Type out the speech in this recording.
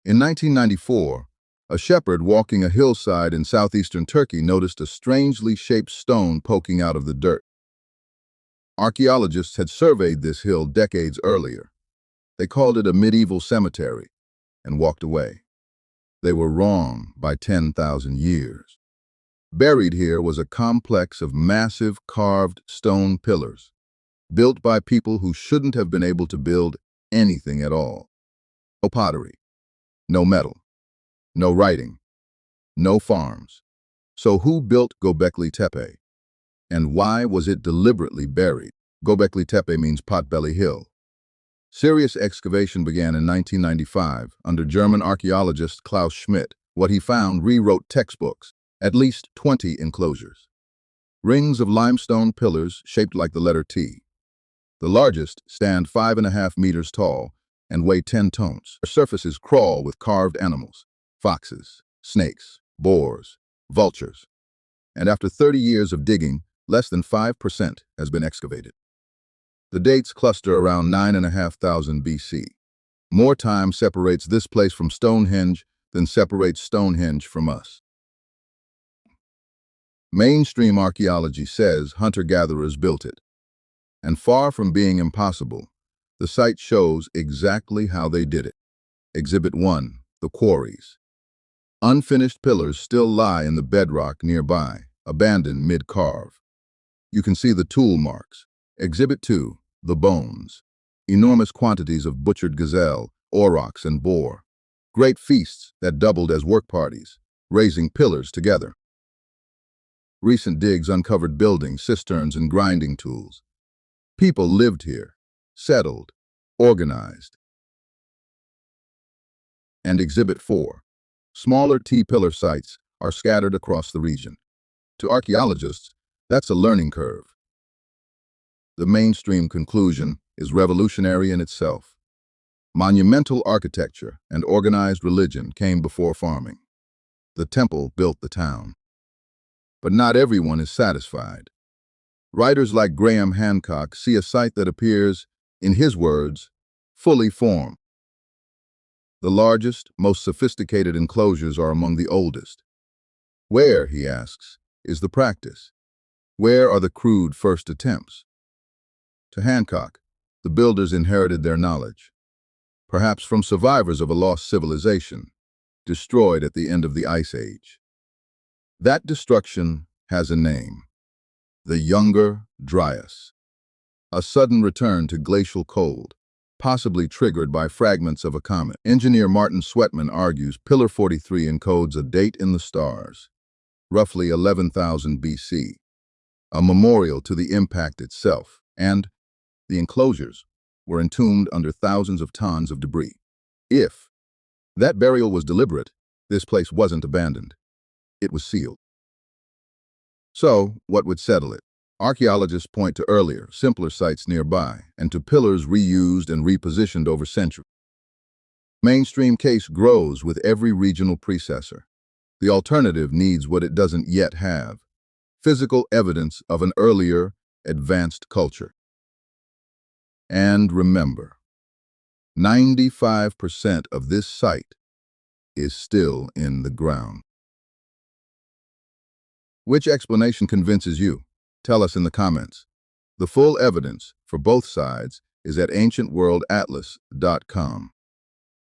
In 1994, a shepherd walking a hillside in southeastern Turkey noticed a strangely shaped stone poking out of the dirt. Archaeologists had surveyed this hill decades earlier. They called it a medieval cemetery and walked away. They were wrong by 10,000 years. Buried here was a complex of massive carved stone pillars, built by people who shouldn't have been able to build anything at all. No pottery, no metal, no writing, no farms. So who built Göbekli Tepe? And why was it deliberately buried? Gobekli Tepe means Potbelly Hill. Serious excavation began in 1995 under German archaeologist Klaus Schmidt. What he found rewrote textbooks, at least 20 enclosures. Rings of limestone pillars shaped like the letter T. The largest stand 5.5 meters tall and weigh 10 tons. Their surfaces crawl with carved animals, foxes, snakes, boars, vultures. And after 30 years of digging, less than 5% has been excavated. The dates cluster around 9,500 BC. More time separates this place from Stonehenge than separates Stonehenge from us. Mainstream archaeology says hunter-gatherers built it. And far from being impossible, the site shows exactly how they did it. Exhibit 1, the quarries. Unfinished pillars still lie in the bedrock nearby, abandoned mid-carve. You can see the tool marks. Exhibit 2, the bones. Enormous quantities of butchered gazelle, aurochs, and boar. Great feasts that doubled as work parties, raising pillars together. Recent digs uncovered buildings, cisterns, and grinding tools. People lived here, settled, organized. And Exhibit 4. Smaller T-pillar sites are scattered across the region. To archaeologists, that's a learning curve. The mainstream conclusion is revolutionary in itself. Monumental architecture and organized religion came before farming. The temple built the town. But not everyone is satisfied. Writers like Graham Hancock see a site that appears, in his words, fully formed. The largest, most sophisticated enclosures are among the oldest. Where, he asks, is the practice? Where are the crude first attempts? To Hancock, the builders inherited their knowledge, perhaps from survivors of a lost civilization, destroyed at the end of the Ice Age. That destruction has a name, the Younger Dryas, a sudden return to glacial cold, possibly triggered by fragments of a comet. Engineer Martin Sweatman argues Pillar 43 encodes a date in the stars, roughly 11,000 BC, a memorial to the impact itself, and the enclosures were entombed under thousands of tons of debris. If that burial was deliberate, this place wasn't abandoned. It was sealed. So, what would settle it? Archaeologists point to earlier, simpler sites nearby, and to pillars reused and repositioned over centuries. Mainstream case grows with every regional predecessor. The alternative needs what it doesn't yet have: physical evidence of an earlier, advanced culture. And remember, 95% of this site is still in the ground. Which explanation convinces you? Tell us in the comments. The full evidence for both sides is at ancientworldatlas.com.